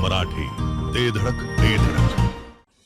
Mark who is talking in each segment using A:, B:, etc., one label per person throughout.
A: मराठी, ते धडक ते धडक.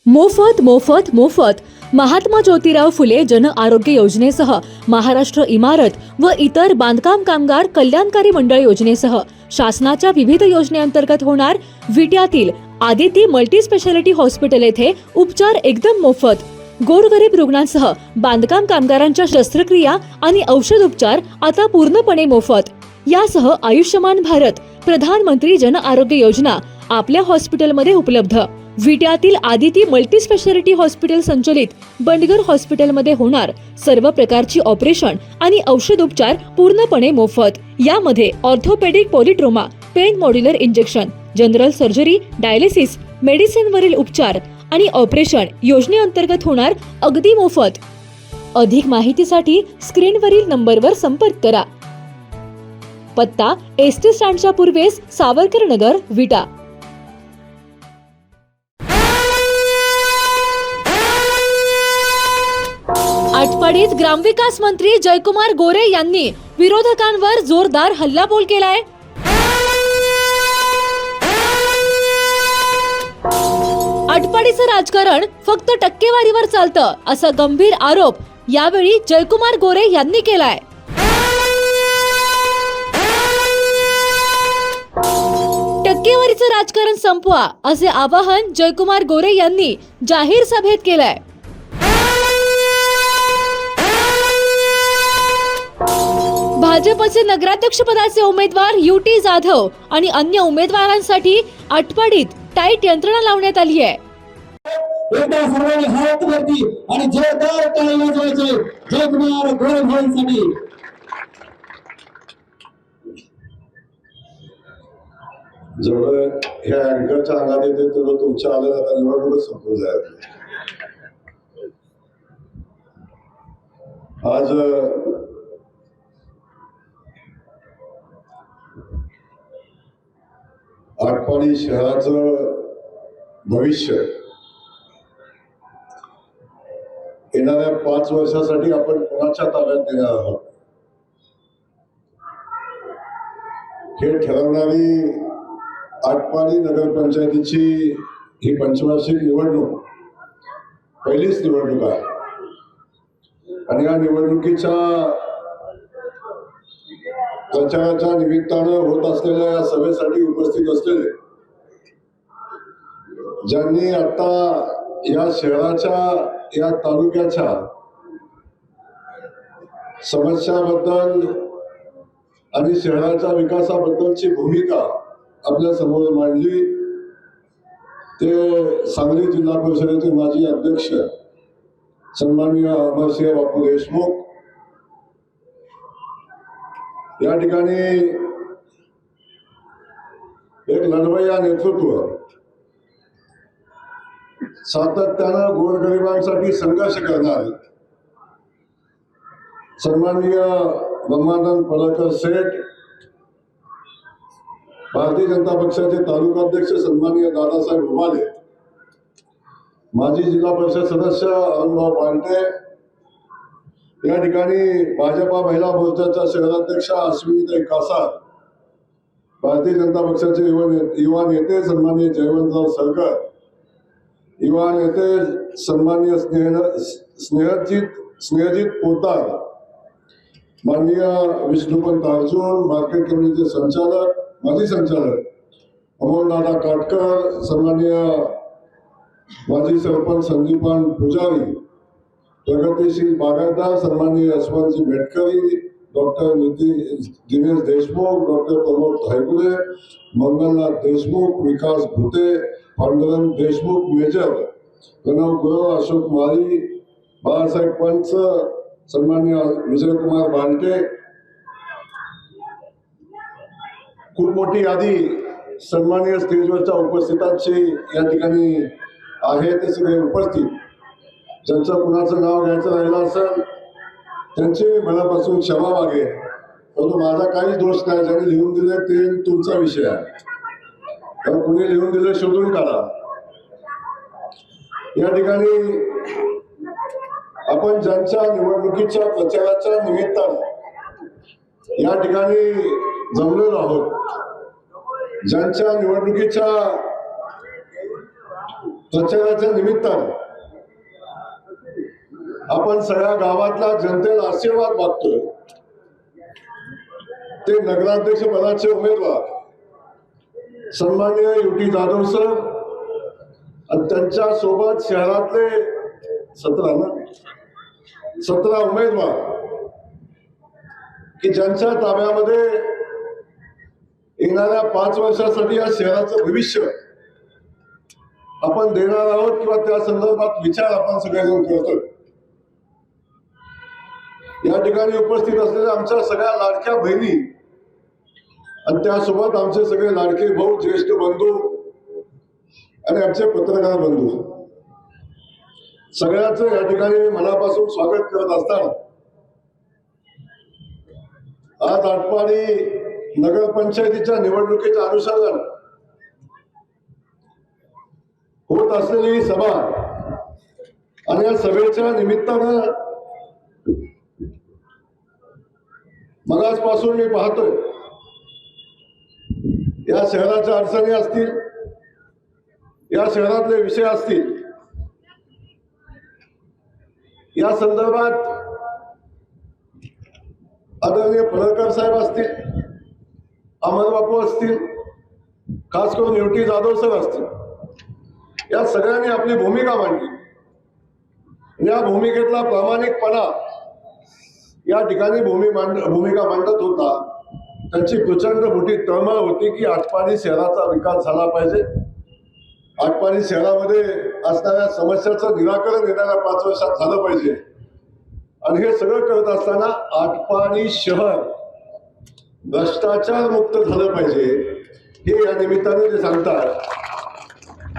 B: मोफत मोफत मोफत महात्मा ज्योतिराव फुले जन आरोग्य योजनेसह महाराष्ट्र इमारत व इतर बांधकाम कामगार कल्याणकारी मंडळ योजनेसह शासनाच्या विविध योजनेअंतर्गत होणार विट्यातील आदिती मल्टी स्पेशालिटी हॉस्पिटल येथे उपचार एकदम मोफत. गोरगरीब रुग्णांसह बांधकाम कामगारांच्या शस्त्रक्रिया आणि औषध उपचार आता पूर्णपणे मोफत. यासह आयुष्यमान भारत प्रधानमंत्री जन आरोग्य योजना आपल्या हॉस्पिटलमध्ये उपलब्ध. विट्यातील आदिती मल्टी स्पेशालिटी हॉस्पिटल संचलित बंडगर हॉस्पिटलमध्ये होणार सर्व प्रकारची ऑपरेशन आणि औषध उपचार पूर्णपणे मोफत. यामध्ये orthopaedic, पॉलिट्रोमा, pen modular injection, general surgery, dialysis, medicine वरील उपचार आणि ऑपरेशन योजनेअंतर्गत होणार अगदी मोफत. अधिक माहितीसाठी स्क्रीनवरील नंबरवर संपर्क करा. पत्ता एसटी स्टँडच्या पूर्वेस सावरकर नगर, विटा. आटपाडीत ग्रामविकास मंत्री जयकुमार गोरे यांनी विरोधकांवर जोरदार हल्लाबोल केलाय. आटपाडीचं राजकारण फक्त टक्केवारीवर चालतं असा गंभीर आरोप यावेळी जयकुमार गोरे यांनी केलाय. टक्केवारीचं राजकारण संपवा असे आवाहन जयकुमार गोरे यांनी जाहीर सभेत केलंय. भाजपचे नगराध्यक्ष पदाचे उमेदवार युटी जाधव आणि अन्य उमेदवारांसाठी आटपाडीत टाईट यंत्रणा लावण्यात आली आहे.
C: एकदा सर्वांनी हात वरती आणि जोरदार टाळी वाजवायचे जयकुमार गोरे भाऊंसाठी.
D: जेवढं ह्या अँकरच्या अंगात येते तेवढं तुमच्या आलं आता निवडणूकच संपून जायचं. आज आटपाडी शहराचं भविष्य येणाऱ्या 5 वर्षासाठी आपण कोणाच्या ताब्यात देणार आहोत हे ठरवणारी आटपाडी नगरपंचायतीची ही पंचवार्षिक निवडणूक पहिलीच निवडणूक आहे. आणि या निवडणुकीच्या प्रचाराच्या निमित्तानं होत असलेल्या या सभेसाठी उपस्थित असलेले ज्यांनी आता या शहराच्या, या तालुक्याच्या समस्याबद्दल आणि शहराच्या विकासाबद्दलची भूमिका आपल्या समोर मांडली ते सांगली जिल्हा परिषदेचे माजी अध्यक्ष सन्माननीय अमरसिंह बापू देशमुख. या ठिकाणी एक लढवय्या नेतृत्व, सातत्यानं गोरगरिबांसाठी संघर्ष करणारे सन्माननीय ब्रह्मानंद पडळकर सेठ, भारतीय जनता पक्षाचे तालुकाध्यक्ष सन्माननीय दादासाहेब उबाले, माजी जिल्हा परिषद सदस्य अरुणभाऊ पांटे, या ठिकाणी भाजपा महिला मोर्चाच्या शहराध्यक्षा अश्विनीताई कासार, भारतीय जनता पक्षाचे युवा नेते सन्माननीय जयवंतराव सरकर, युवा नेते सन्माननीय स्नेहजित पोतार, माननीय विष्णुपंत अर्जुन, मार्केट कमिटीचे संचालक, माजी संचालक अमोलदादा काटकर, सन्माननीय माजी सरपंच संदीपान पुजारी, प्रगतीशील बागायतदार सन्माननीय यशवंतजी मेटकरी, डॉक्टर दिनेश देशमुख, डॉक्टर प्रमोद धायगुडे, मंगलनाथ देशमुख, विकास भुते, पांडुरंग देशमुख मेजर, प्रणव गुरव, अशोक मारी, बाळासाहेब पंच, सन्माननीय विजयकुमार बांटे. खूप मोठी यादी सन्माननीय स्टेजवरच्या उपस्थितांची या ठिकाणी आहे. ते सगळे उपस्थित, ज्यांचं कुणाचं नाव घ्यायचं राहिलं असेल त्यांची मनापासून क्षमा मागेल, परंतु माझा काही दोष नाही. ज्यांनी लिहून दिले ते तुमचा विषय आहे, तर कुणी लिहून दिले शोधून काढा. या ठिकाणी आपण ज्यांच्या निवडणुकीच्या प्रचाराच्या निमित्तानं या ठिकाणी जमलेलो आहोत, ज्यांच्या निवडणुकीच्या प्रचाराच्या निमित्तानं आपण सगळ्या गावातल्या जनतेला आशीर्वाद मागतोय. ते नगराध्यक्ष पदाचे उमेदवार सन्माननीय युटी जाधव सर आणि त्यांच्या सोबत शहरातले 17 उमेदवार की ज्यांच्या ताब्यामध्ये येणाऱ्या 5 वर्षासाठी या शहराचं भविष्य आपण देणार आहोत किंवा त्या संदर्भात विचार आपण सगळेजण करतोय. या ठिकाणी उपस्थित असलेल्या आमच्या सगळ्या लाडक्या बहिणी आणि त्यासोबत आमचे सगळे लाडके भाऊ, ज्येष्ठ बंधू आणि आमचे पत्रकार बंधू, सगळ्यांचं या ठिकाणी मी मनापासून स्वागत करत असताना आज आटपाडी नगरपंचायतीच्या निवडणुकीच्या अनुषंगाने होत असलेली ही सभा आणि या सभेच्या निमित्तानं मगाचपासून मी पाहतोय या शहराच्या अडचणी असतील, या शहरातले विषय असतील, या संदर्भात आदरणीय पडळकर साहेब असतील, अमर बापू असतील, खास करून युटी जाधव सर असतील, या सगळ्यांनी आपली भूमिका मांडली. या भूमिकेतला प्रामाणिकपणा या ठिकाणी भूमिका मांडत होता. त्यांची प्रचंड मोठी तळमळ होती की आटपाडी शहराचा विकास झाला पाहिजे, आटपाडी शहरामध्ये असणाऱ्या समस्याचं निराकरण येणाऱ्या 5 वर्षात झालं पाहिजे. आणि हे सगळं करत असताना आटपाडी शहर भ्रष्टाचार मुक्त झालं पाहिजे हे या निमित्ताने ते सांगतात.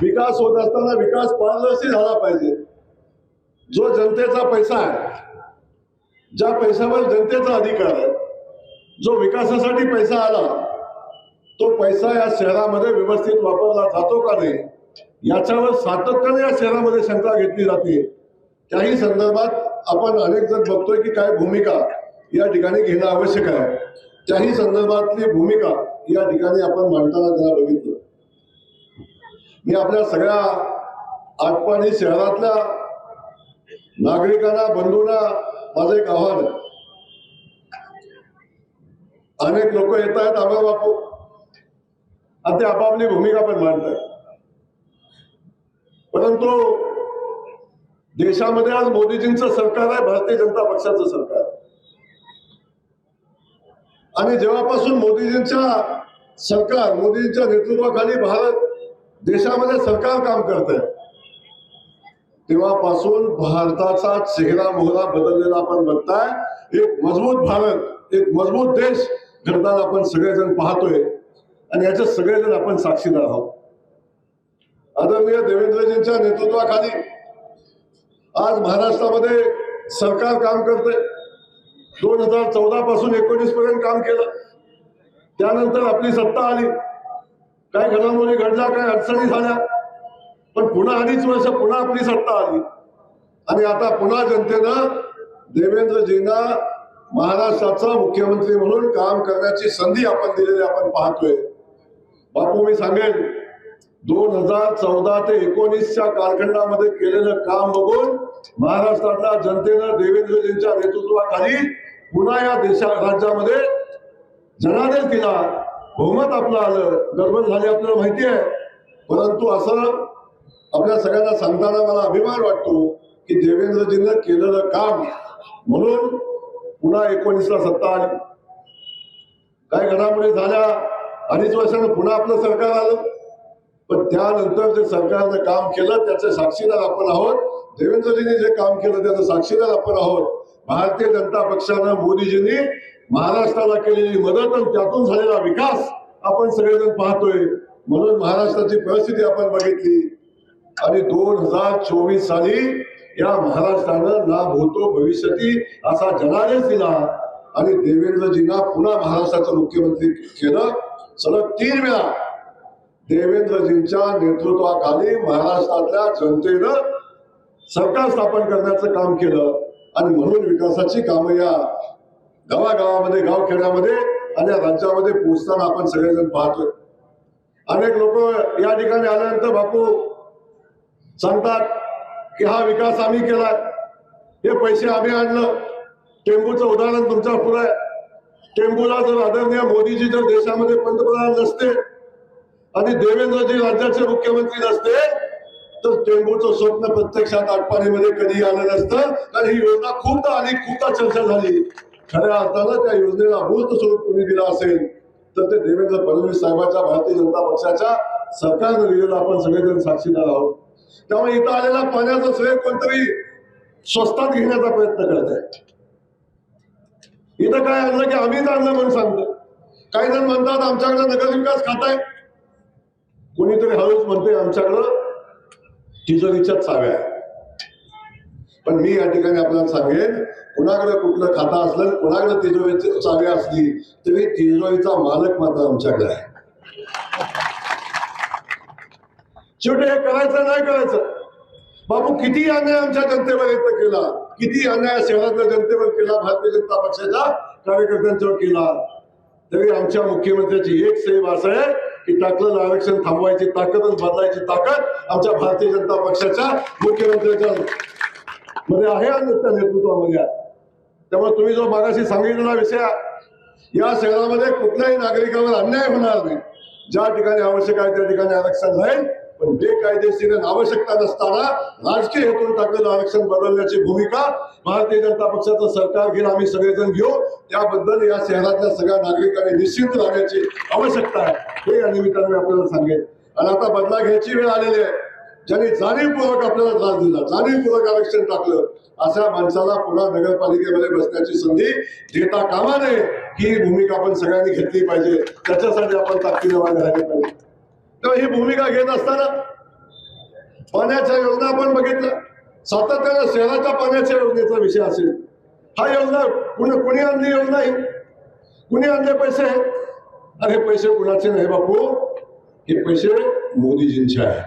D: विकास होत असताना विकास पारदर्शी झाला पाहिजे. जो जनतेचा पैसा आहे, ज्या पैशावर जनतेचा अधिकार आहे, जो विकासासाठी पैसा आला तो पैसा या शहरामध्ये व्यवस्थित वापरला जातो का नाही याच्यावर सातत्याने या शहरामध्ये शंका घेतली जाते. त्याही संदर्भात आपण अनेक जण बघतोय की काय भूमिका या ठिकाणी घेणं आवश्यक आहे. त्याही संदर्भातली भूमिका या ठिकाणी आपण मांडताना त्यांना बघितलं. मी आपल्या सगळ्या आटपाडी शहरातल्या नागरिकांना, बंधूंना माझं एक आव्हान आहे. अनेक लोक येत आहेत अमर बापू आणि ते आपापली भूमिका पण मांडतात, परंतु देशामध्ये आज मोदीजींचं सरकार आहे, भारतीय जनता पक्षाचं सरकार आहे. आणि जेव्हापासून मोदीजींच्या नेतृत्वाखाली भारत देशामध्ये सरकार काम करत आहे तेव्हापासून भारताचा चेहरा मोहरा बदललेला आपण बघताय. एक मजबूत भारत, एक मजबूत देश घडताना आपण सगळेजण पाहतोय आणि याचे सगळेजण आपण साक्षीदार आहोत. आदरणीय देवेंद्रजींच्या नेतृत्वाखाली आज महाराष्ट्रामध्ये सरकार काम करतंय. 2014 पासून 19 पर्यंत काम केलं. त्यानंतर आपली सत्ता आली, काय घडामोडी घडल्या, काय अडचणी झाल्या, पण पुन्हा 2.5 वर्ष पुन्हा आपली सत्ता आली आणि आता पुन्हा जनतेनं देवेंद्रजींना महाराष्ट्राचा मुख्यमंत्री म्हणून काम करण्याची संधी आपण दिलेली आपण पाहतोय. बापू, मी सांगेन 2014 ते 19च्या कालखंडामध्ये केलेलं काम बघून महाराष्ट्रातल्या जनतेनं देवेंद्रजींच्या नेतृत्वाखाली पुन्हा या राज्यामध्ये जनादेश दिला, बहुमत आपलं आलं, गडबड झाली आपल्याला माहिती आहे. परंतु असं आपल्या सगळ्यांना सांगताना मला अभिमान वाटतो की देवेंद्रजींनी केलेलं काम म्हणून पुन्हा 19ला सत्ता आली. काय घडामोडी झाल्या, 2.5 वर्षानं पुन्हा आपलं सरकार आलं, पण त्यानंतर जे सरकारनं काम केलं त्याचे साक्षीदार आपण आहोत. देवेंद्रजींनी जे काम केलं त्याचं साक्षीदार आपण आहोत. भारतीय जनता पक्षानं, मोदीजींनी महाराष्ट्राला केलेली मदत आणि त्यातून झालेला विकास आपण सगळेजण पाहतोय. म्हणून महाराष्ट्राची परिस्थिती आपण बघितली आणि 2024 साली या महाराष्ट्रानं ना भूतो भविष्यती असा जनादेश दिला आणि देवेंद्रजींना पुन्हा महाराष्ट्राचं मुख्यमंत्री केलं. सलग 3 वेळा देवेंद्रजींच्या नेतृत्वाखाली महाराष्ट्रातल्या जनतेनं सरकार स्थापन करण्याचं काम केलं आणि म्हणून विकासाची कामं या गावागावामध्ये, गावखेड्यामध्ये आणि या राज्यामध्ये पोहोचताना आपण सगळेजण पाहतोय. अनेक लोक या ठिकाणी आल्यानंतर बापू सांगतात की हा विकास आम्ही केला, हे पैसे आम्ही आणलं. टेंबूचं उदाहरण तुमच्या पुढे आहे. टेंबूला जर आदरणीय मोदीजी जर देशामध्ये पंतप्रधान नसते आणि देवेंद्रजी राज्याचे मुख्यमंत्री नसते तर टेंबूचं स्वप्न प्रत्यक्षात आटपाडीमध्ये कधी आलं नसतं. कारण ही योजना खूपदा आली, खूपदा चर्चा झाली. खऱ्या अर्थानं त्या योजनेला मूर्त स्वरूप कोणी दिलं असेल तर ते देवेंद्र फडणवीस साहेबांच्या भारतीय जनता पक्षाच्या सरकारनं दिलेलं आपण सगळेजण साक्षीदार आहोत. त्यामुळे इथं आलेला पाण्याचं श्रेय कोणतरी स्वस्तात घेण्याचा प्रयत्न करत आहे. इथं काय आणलं की आम्हीच आणलं म्हणून सांगतो. काही जण म्हणतात आमच्याकडे नगरविकास खातं आहे, कोणीतरी हळूच म्हणते आमच्याकडं तिजोरीच्या चाव्या आहे. पण मी या ठिकाणी आपल्याला सांगेन, कुणाकडे कुठलं खाता असलं, कुणाकडे तिजोरीची चाव्या असली तरी तिजोरीचा मालक मात्र आमच्याकडे आहे. शेवटी हे करायचं नाही करायचं. बापू किती अन्याय आमच्या जनतेवर केला, किती अन्याय शहरातल्या जनतेवर केला, भारतीय जनता पक्षाच्या कार्यकर्त्यांच्यावर केला, तरी आमच्या मुख्यमंत्र्याची एक सेवा असं आहे की टाकलेलं आरक्षण थांबवायची ताकद आणि बदलायची ताकद आमच्या भारतीय जनता पक्षाच्या मुख्यमंत्र्याच्या मध्ये आहे आणि त्या नेतृत्वामध्ये आहे. त्यामुळे तुम्ही जो मागाशी सांगितलेला विषय, या शहरामध्ये कुठल्याही नागरिकावर अन्याय होणार नाही. ज्या ठिकाणी आवश्यक आहे त्या ठिकाणी आरक्षण राहील, पण बेकायदेशीर आवश्यकता नसताना राजकीय हेतून टाकलेलं आरक्षण बदलण्याची भूमिका भारतीय जनता पक्षाचं सरकार घेऊन आम्ही सगळेजण घेऊ. त्याबद्दल या शहरातल्या सगळ्या नागरिकांनी निश्चिंत राहण्याची आवश्यकता आहे, हे या निमित्ताने मी आपल्याला सांगेन. आणि आता बदला घ्यायची वेळ आलेली आहे. ज्यांनी जाणीवपूर्वक आपल्याला त्रास दिला, जाणीवपूर्वक आरक्षण टाकलं, अशा माणसाला पुन्हा नगरपालिकेमध्ये बसण्याची संधी देता कामा नये. ही भूमिका आपण सगळ्यांनी घेतली पाहिजे. त्याच्यासाठी आपण ताकदीने मागे राहिले पाहिजे. तेव्हा ही भूमिका घेत असताना पाण्याच्या योजना आपण बघितलं, सातत्यानं शहराच्या पाण्याच्या योजनेचा विषय असेल. हा योजना कुणी आणली योजना ही, कुणी आणले पैसे? अरे पैसे कुणाचे नाही बापू, हे पैसे मोदीजींचे आहे.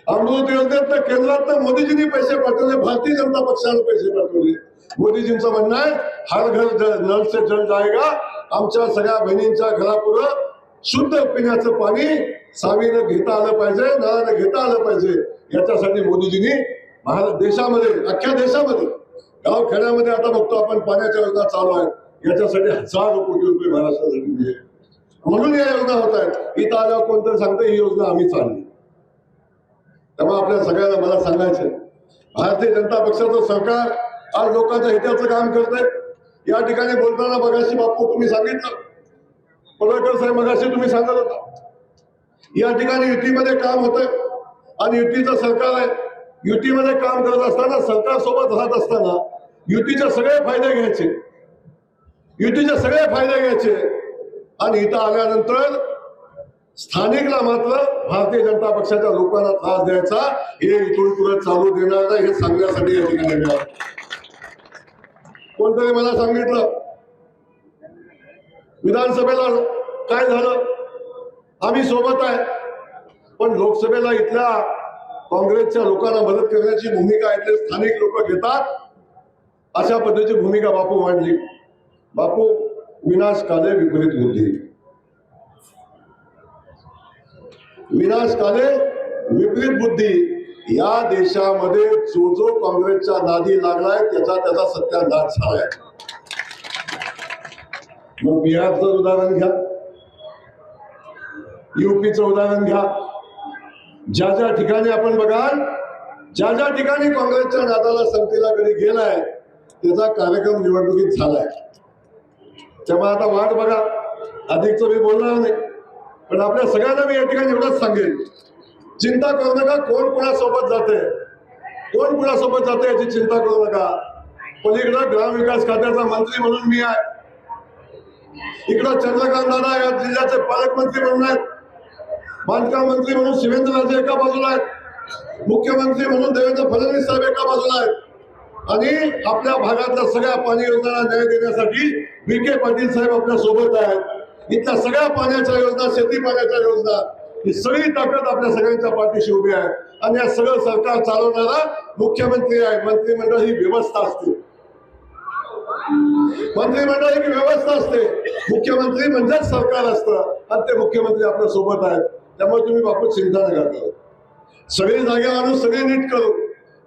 D: अमृत योजनेत तर केंद्रात मोदीजींनी पैसे पाठवले, भारतीय जनता पक्षाने पैसे पाठवले. मोदीजींचं म्हणणं आहे हर घर नल से जल जाएगा. आमच्या सगळ्या बहिणींच्या घरापुढं शुद्ध पिण्याचं पाणी सावीनं घेता आलं पाहिजे, नळानं घेता आलं पाहिजे. याच्यासाठी मोदीजींनी देशामध्ये, अख्ख्या देशामध्ये गावखेड्यामध्ये आता बघतो आपण पाण्याच्या योजना चालू आहेत. याच्यासाठी हजारो कोटी रुपये महाराष्ट्रासाठी दिले, म्हणून या योजना होत आहेत. इथं आल्यावर कोणतरी सांगते ही योजना आम्हीच आणली. तेव्हा आपल्या सगळ्यांना मला सांगायचं, भारतीय जनता पक्षाचं सरकार आज लोकांच्या हिताचं काम करतंय. या ठिकाणी बोलताना मगाशी बापू तुम्ही सांगितलं, पडळकर साहेब मगाशी तुम्ही सांगत होता, या ठिकाणी युतीमध्ये काम होतंय आणि युतीचं सरकार आहे. युतीमध्ये काम करत असताना, सरकार सोबत राहत असताना युतीचे सगळे फायदे घ्यायचे, युतीचे सगळे फायदे घ्यायचे आणि इथं आल्यानंतर स्थानिकला मात्र भारतीय जनता पक्षाच्या लोकांना त्रास द्यायचा, हे इथून पुढे चालू देणार नाही, हे सांगण्यासाठी या ठिकाणी मिळालं. कोणतरी मला सांगितलं विधानसभेला काय झालं, आम्ही सोबत आहे, पण लोकसभेला इथल्या काँग्रेसच्या लोकांना मदत करण्याची भूमिका इथले स्थानिक लोक घेतात. अशा पद्धतीची भूमिका बापू मांडली. बापू विनाशकाले विपरीत बुद्धी, विनाशकाले विपरीत बुद्धी. या देशामध्ये जो जो काँग्रेसच्या नादी लागलाय त्याचा सत्यानाश झालाय. मग बिहारचं उदाहरण घ्या, युपीचं उदाहरण घ्या. ज्या ज्या ठिकाणी आपण बघाल, ज्या ज्या ठिकाणी काँग्रेसच्या नादाला संपतीला कधी गेलाय त्याचा कार्यक्रम निवडणुकीत झालाय. तेव्हा आता वाट बघा, अधिकचं मी बोलणार नाही, पण आपल्या सगळ्यांना मी या ठिकाणी एवढंच सांगेन, चिंता करू नका. कोण कुणासोबत जाते, कोण कुणासोबत जाते याची चिंता करू नका. पलीकडं ग्रामविकास खात्याचा मंत्री म्हणून मी आहे, इकडं चंद्रकांत दादा या जिल्ह्याचे पालकमंत्री म्हणून आहेत, बांधकाम मंत्री म्हणून शिवेंद्रराजे एका बाजूला आहेत, मुख्यमंत्री म्हणून देवेंद्र फडणवीस साहेब एका बाजूला आहेत, आणि आपल्या भागातल्या सगळ्या पाणी योजनांना न्याय देण्यासाठी विखे पाटील साहेब आपल्या सोबत आहेत. इथल्या सगळ्या पाण्याच्या योजना, शेती पाण्याच्या योजना, ही सगळी ताकद आपल्या सगळ्यांच्या पाठीशी उभी आहे. आणि या सगळं सरकार चालवणारा मुख्यमंत्री आहे. मंत्रिमंडळ ही व्यवस्था असते, मंत्रिमंडळ ही व्यवस्था असते. मुख्यमंत्री म्हणजेच सरकार असतं आणि ते मुख्यमंत्री आपल्या सोबत आहेत. त्यामुळे तुम्ही बापू चिंता नका करू. सगळी जागे आणून सगळी नीट करू.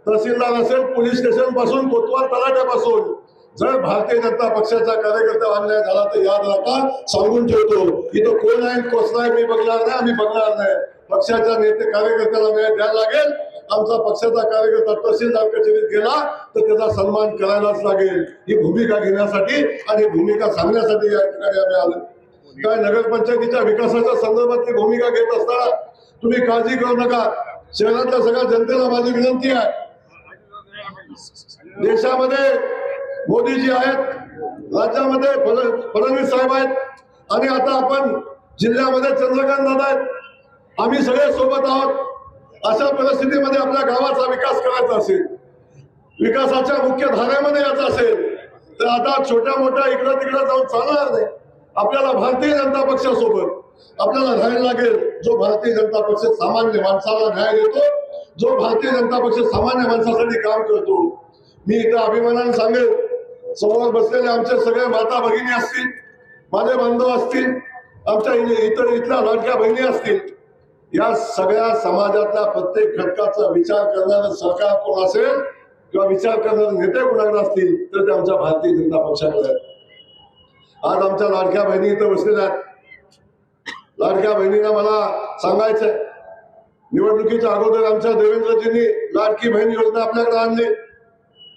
D: तहसीलदार असेल, पोलीस स्टेशन पासून कोतवाल तलाट्यापासून जर भारतीय जनता पक्षाचा कार्यकर्ता अन्याय झाला तर याद राखा, सांगून ठेवतो. इथं कोण आहे कसं आहे मी बघणार नाही, आम्ही बघणार नाही. पक्षाच्या नेते कार्यकर्त्याला न्याय द्यायला लागेल. आमचा पक्षाचा कार्यकर्ता तहसीलदार कचेरीत गेला तर त्याचा सन्मान करायलाच लागेल. ही भूमिका घेण्यासाठी आणि भूमिका सांगण्यासाठी या ठिकाणी आम्ही आलो. काय नगरपंचायतीच्या विकासाच्या संदर्भातली भूमिका घेत असताना तुम्ही काळजी करू नका. शहरातल्या सगळ्या जनतेला माझी विनंती आहे, देशामध्ये मोदीजी आहेत, राज्यामध्ये फडणवीस साहेब आहेत आणि आता आपण जिल्ह्यामध्ये चंद्रकांत दादा आहेत. आम्ही सगळे सोबत आहोत. अशा परिस्थितीमध्ये आपल्या गावाचा विकास करायचा असेल, विकासाच्या मुख्य धाऱ्यामध्ये यायचं असेल तर आता छोट्या मोठ्या इकडं तिकडं जाऊन चालणार नाही. आपल्याला भारतीय जनता पक्षासोबत आपल्याला राहायला लागेल. जो भारतीय जनता पक्ष सामान्य माणसाला न्याय देतो, जो भारतीय जनता पक्ष सामान्य माणसासाठी काम करतो. मी इथं अभिमानाने सांगेल, समोर बसलेले आमचे सगळे माता भगिनी असतील, माझे बांधव असतील, आमच्या इथल्या लाडक्या बहिणी असतील, या सगळ्या समाजातल्या प्रत्येक घटकाचा विचार करणारं सरकार कोण असेल किंवा विचार करणारे नेते कोणाकडे असतील तर ते आमच्या भारतीय जनता पक्षाकडे आहेत. आज आमच्या लाडक्या बहिणी इथं बसलेल्या आहेत. लाडक्या बहिणींना मला सांगायचंय, निवडणुकीच्या अगोदर आमच्या देवेंद्रजींनी लाडकी बहीण योजना आपल्याकडे आणली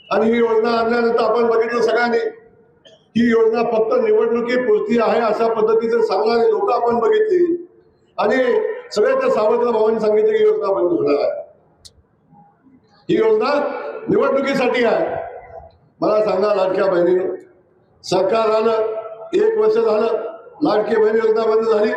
D: आणि ही योजना आणल्यानंतर आपण बघितलं सगळ्यांनी, ही योजना फक्त निवडणुकीपुरती आहे अशा पद्धतीचे सांगणारे लोक आपण बघितली आणि सगळे त्या सावत्र भावांनी सांगितले की योजना बंद होणार आहे. ही योजना निवडणुकीसाठी आहे. मला सांगा लाडक्या बहिणीनं, सरकार आलं, 1 वर्ष झालं, लाडकी बहीण योजना बंद झाली.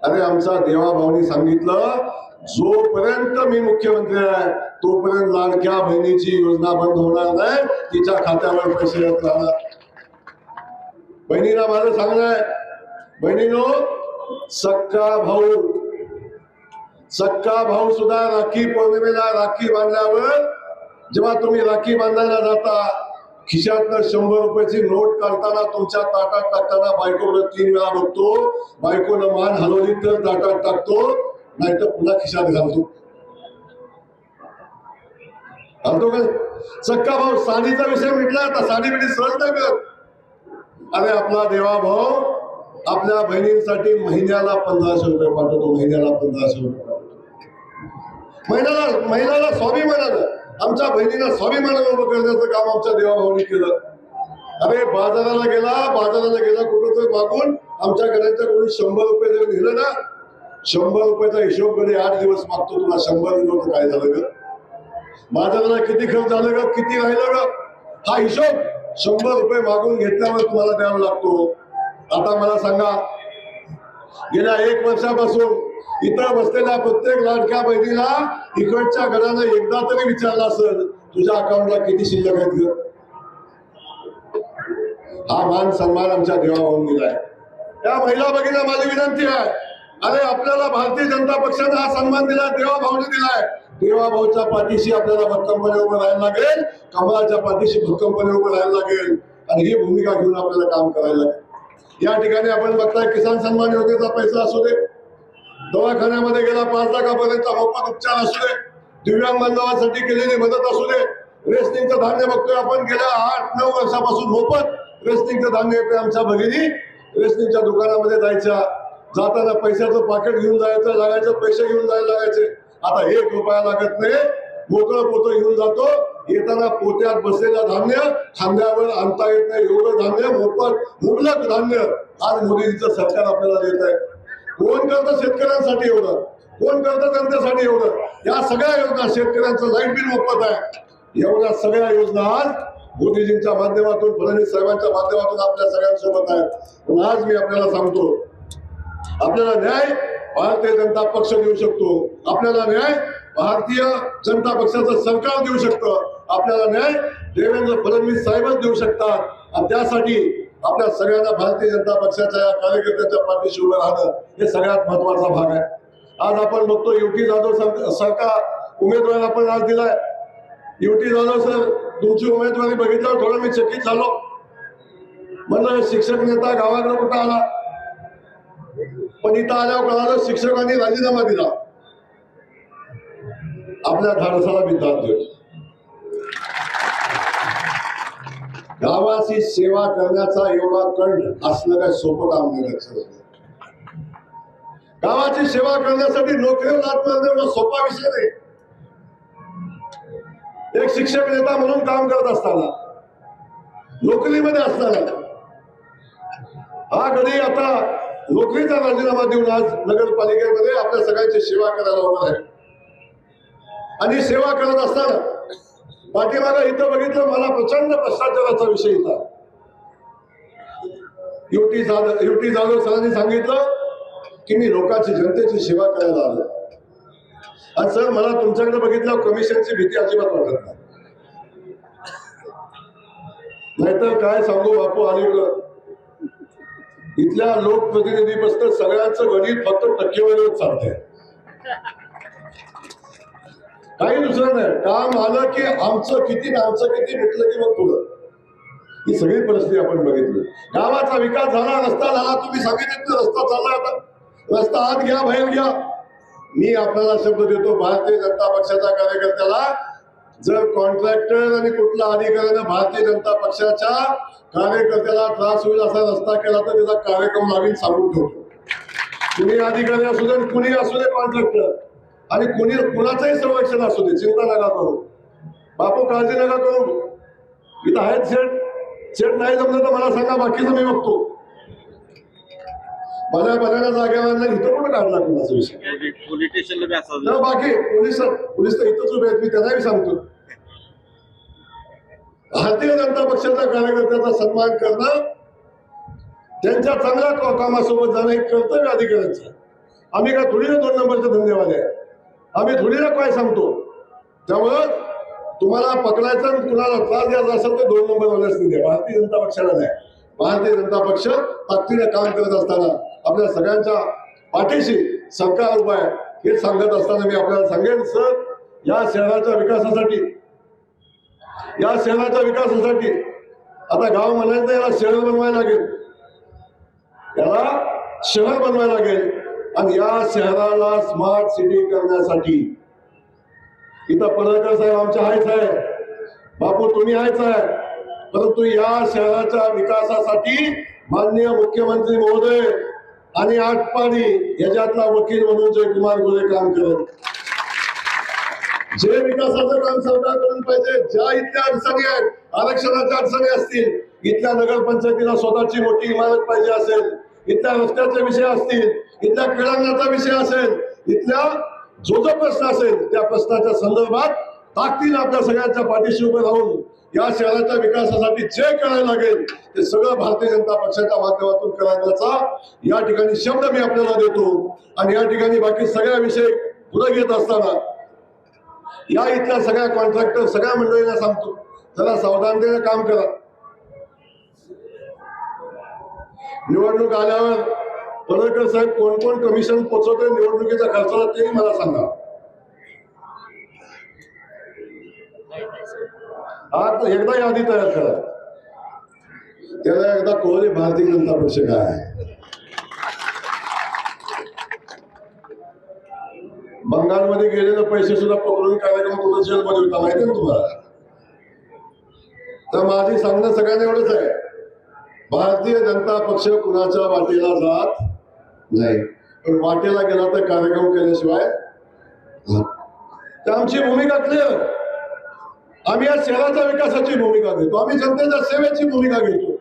D: अरे आमचा देवाभाऊनी सांगितलं, जोपर्यंत मी मुख्यमंत्री आहे तोपर्यंत लाडक्या बहिणीची योजना बंद होणार नाही, तिच्या खात्यावर पैसे येत राहणार. बहिणीला माझं सांगणं आहे, बहिणीनो, सक्का भाऊ सुद्धा राखी पौर्णिमेला राखी बांधल्यावर जेव्हा तुम्ही राखी बांधायला जाता, खिशातनं 100 रुपयाची नोट काढताना तुमच्या ताटात टाकताना बायकोकडे 3 वेळा बघतो. बायकोनं मान हलवली तर ताटात टाकतो, नाहीतर पुन्हा खिशात घालतो. का सक्का भाऊ? साडीचा विषय मिटला, आता साडी बिडी सहज नाही करत. अरे आपला देवा भाऊ आपल्या बहिणींसाठी महिन्याला 1500 रुपये पाठवतो, महिन्याला 1500 रुपये पाठवतो. महिन्याला स्वाभिमानानं आमच्या बहिणीला स्वाभिमानानं उभं करण्याचं काम आमच्या देवाभाऊनी केलं. अरे बाजाराला गेला कुठं तर मागून आमच्या घराच्याकडून 100 रुपये जर दिलं ना, 100 रुपयाचा हिशोब कडे 8 दिवस मागतो. तुला 100 दिलं होतं, काय झालं ग? बाजाराला किती खर्च झालं ग, किती राहिलं ग, हा हिशोब 100 रुपये मागून घेतल्यावर तुम्हाला द्यावा लागतो. आता मला सांगा, गेल्या 1 वर्षापासून इथं बसलेल्या प्रत्येक लाडक्या बहिणीला इकडच्या घरानं एकदा तरी विचारलं असेल, तुझ्या अकाउंटला किती शिल्लक आहेत ग? हा मान सन्मान आमच्या देवाभाऊन दिलाय. त्या महिला भगिनीला माझी विनंती आहे, अरे आपल्याला भारतीय जनता पक्षाने हा सन्मान दिलाय, देवाभाऊने दिलाय. देवाभाऊच्या पाठीशी आपल्याला भक्कमपणे उभं राहायला लागेल, कमळाच्या पाठीशी भक्कमपणे उभं राहायला लागेल आणि ही भूमिका घेऊन आपल्याला काम करायला लागेल. या ठिकाणी आपण बघताय, किसान सन्मान योजनेचा पैसा असू दे, दवाखान्यामध्ये गेला 5 लाखापर्यंत मोफत उपचार असू दे, दिव्यांग बांधवांसाठी केलेली मदत असू दे, रेशनिंगचं धान्य बघतोय आपण, गेल्या 8-9 वर्षापासून मोफत रेशनिंगचं धान्य येते. आमच्या भगिनी रेशनिंगच्या दुकानामध्ये जायच्या, जाताना पैशाचं पाकिट घेऊन जायचं लागायचं, पैसे घेऊन जायला लागायचे. आता 1 रुपया लागत नाही, मोकळं पोतं घेऊन जातो. येताना पोत्यात बसलेलं धान्य खांद्यावर आणता येत नाही, एवढं धान्य मोफत मुबलक धान्य आज मोदींचं सरकार आपल्याला देत आहे. कोण करतं शेतकऱ्यांसाठी एवढं, कोण करतं जनतेसाठी एवढं? या सगळ्या योजना, शेतकऱ्यांचं लाईट बिल मोफत आहे, एवढ्या सगळ्या योजना आज मोदीजींच्या माध्यमातून, फडणवीस साहेबांच्या माध्यमातून आपल्या सगळ्यांसोबत आहेत. पण आज मी आपल्याला सांगतो, आपल्याला न्याय भारतीय जनता पक्ष देऊ शकतो, आपल्याला न्याय भारतीय जनता पक्षाचं सरकार देऊ शकतं, आपल्याला न्याय देवेंद्र फडणवीस साहेबच देऊ शकतात. आणि त्यासाठी आपल्या सगळ्यांना भारतीय जनता पक्षाच्या या कार्यकर्त्यांच्या पाठीशी उभं राहणं हे सगळ्यात महत्वाचा भाग आहे. आज आपण बघतो, युटी जाधव सरकार उमेदवार आपण आज दिलाय. युटी जाधव सर, तुमची उमेदवारी बघितल्यावर थोडं मी चकित झालो. म्हणलं शिक्षक नेता गावाकडे कुठं आला, पण इथं आल्यावर कळालं शिक्षकांनी राजीनामा दिला. आपल्या धाडसाला मी दाद देतो. गावाची सेवा करण्याचा एवढा कंठ असलं काय सोपं काम नाही. लक्षात गावाची सेवा करण्यासाठी नोकरीवर लाथ मारणं एवढा सोपा विषय नाही. एक शिक्षक नेता म्हणून काम करत असताना, नोकरीमध्ये असताना, हा कधी आता नोकरीचा राजीनामा देऊन आज नगरपालिकेमध्ये आपल्या सगळ्यांची सेवा करायला उभा आहे. आणि सेवा करत असताना पाठीमागं इथं बघितलं, मला प्रचंड भ्रष्टाचाराचा विषय होता. युटी जाधव सरांनी सांगितलं की मी लोकांची जनतेची सेवा करायला आलो. आणि सर मला तुमच्याकडे बघितलं कमिशनची भीती अजिबात वाटत नाही. नाहीतर काय सांगू बापू, अलीकडं इथल्या लोकप्रतिनिधीपासून सगळ्यांचं गणित फक्त टक्केवारीवर चालतंय. काही दुसरं नाही. काम आलं की आमचं किती भेटलं की मग पुढं. ही सगळी परिस्थिती आपण बघितली. गावाचा विकास झाला, रस्ता झाला, तुम्ही सांगितलं रस्ता चालला, आता रस्ता आत घ्या बाहेर घ्या. मी आपल्याला शब्द देतो, भारतीय जनता पक्षाच्या कार्यकर्त्याला जर कॉन्ट्रॅक्टर आणि कुठला अधिकाऱ्यानं भारतीय जनता पक्षाच्या कार्यकर्त्याला त्रास होईल असा रस्ता केला तर त्याचा कार्यक्रम लावीन सांगून ठेवतो. कुणी अधिकारी असू दे, कुणी असू दे, कॉन्ट्रॅक्टर आणि कुणाचंही संरक्षण असू दे, चिंता नका करू बापू, काळजी नका करू. इथं आहेत शेड नाही जमलं तर मला सांगा, बाकीचं मी बघतो. बऱ्याच जागेवर नाही, इथं कुठं काढला कुणाचा विषय. बाकी पोलीस तर इथंच उभे आहेत, मी त्यांनाही सांगतो. भारतीय जनता पक्षाच्या कार्यकर्त्याचा सन्मान करणं, त्यांच्या चांगल्या कामासोबत जाणं एक कर्तव्य अधिकाऱ्यांचं. आम्ही काय थोडी ना 2 नंबरचे धंदेवाले आहे, आम्ही थोडी ना काय सांगतो. त्यामुळं तुम्हाला पकडायचं आणि कुणाला त्रास द्यायचा असेल तर 2 नंबरवाल्याच नाही द्या. भारतीय जनता पक्षाला नाही. भारतीय जनता पक्ष ताकदीने काम करत असताना आपल्या सगळ्यांच्या पाठीशी सरकार उभा आहे हे सांगत असताना मी आपल्याला सांगेन, सर या शहराच्या विकासासाठी आता गाव म्हणायचं याला शहर बनवायला लागेल, आणि या शहराला स्मार्ट सिटी करण्यासाठी इथं पडळकर साहेब आमच्या आहेच आहे, बापू तुम्ही आहेच आहे, परंतु या शहराच्या विकासासाठी माननीय मुख्यमंत्री महोदय आणि आटपाडी याच्यातला वकील म्हणून जयकुमार गोरे काम करत. जे विकासाचं काम सरकारकडून पाहिजे, ज्या इथल्या अडचणी आहेत, आरक्षणाच्या अडचणी असतील, इथल्या नगरपंचायतीला स्वतःची मोठी इमारत पाहिजे असेल, इथल्या रस्त्याचे विषय असतील, इथल्या क्रीडांगणाचा विषय असेल, इथल्या जो प्रश्न असेल त्या प्रश्नाच्या संदर्भात ताकदीने आपल्या सगळ्यांच्या पाठीशी उभे राहून या शहराच्या विकासासाठी जे करायला लागेल ते सगळं भारतीय जनता पक्षाच्या माध्यमातून करण्याचा या ठिकाणी शब्द मी आपल्याला देतो. आणि या ठिकाणी बाकी सगळ्या विषय पुढे घेत असताना या इथल्या सगळ्या कॉन्ट्रॅक्टर सगळ्या मंडळींना सांगतो, जरा सावधानतेने काम करा. निवडणूक आल्यावर पडळकर साहेब कोण कमिशन पोचवतोय निवडणुकीच्या खर्चाला तेही मला सांगा. आता एकदा यादी तयार करा, त्याला एकदा कोहली भारतीय जनता पक्ष काय आहे. बंगालमध्ये गेलेले पैसे सुद्धा पकडून कार्यक्रम कुठं जेलमध्ये होता माहिती ना तुम्हाला. तर माझी सांगणं सगळ्यांना एवढंच आहे, भारतीय जनता पक्ष कुणाच्या वाटेला जात नाही, पण वाटेला गेला तर कार्यक्रम केल्याशिवाय. तर आमची भूमिका क्लिअर, आम्ही या शहराच्या विकासाची भूमिका घेतो, आम्ही जनतेच्या सेवेची भूमिका घेतो,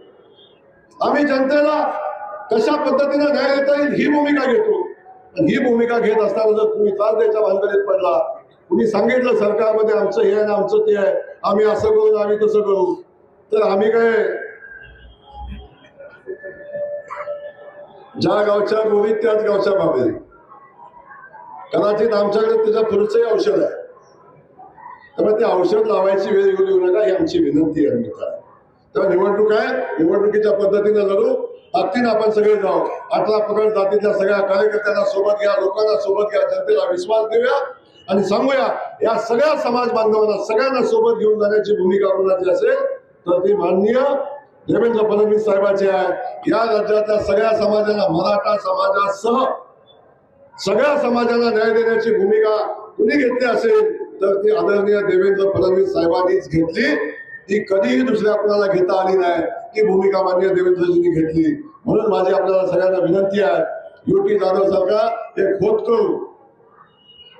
D: आम्ही जनतेला कशा पद्धतीने न्याय देता येईल ही भूमिका घेतो. ही भूमिका घेत असताना जर तुम्ही त्रास द्यायच्या भानगडीत पडला, कुणी सांगितलं सरकारमध्ये आमचं हे आहे आमचं ते आहे, आम्ही असं करू आम्ही तसं करू, तर आम्ही काय ज्या गावच्या गोळीत त्याच गावच्या बाबी. कदाचित आमच्याकडे त्याच्या पुढचंही औषध आहे, त्यामुळे ते औषध लावायची वेळ येऊ नका ही आमची विनंती आहे मित्रांनो. तेव्हा निवडणूक आहे, निवडणुकीच्या पद्धतीने लढू, ताकदीने आपण सगळे जाऊ. 18 पगड जातीच्या सगळ्या कार्यकर्त्यांना सोबत घ्या, लोकांना सोबत घ्या, जनतेला विश्वास देऊया आणि सांगूया या सगळ्या समाज बांधवांना सगळ्यांना सोबत घेऊन जाण्याची भूमिका कोणाची असेल तर ती माननीय देवेंद्र फडणवीस साहेबांची आहे. या राज्यातल्या सगळ्या समाजाला, मराठा समाजासह सगळ्या समाजाला न्याय देण्याची भूमिका कुणी घेतली असेल तर ती आदरणीय देवेंद्र फडणवीस साहेबांनीच घेतली. ती कधीही दुसऱ्या कोणाला घेता आली नाही. ती भूमिका मान्य देवेंद्रजींनी घेतली. म्हणून माझी आपल्याला सगळ्यांना विनंती आहे, युटी जाधव सारखा एक होतकरू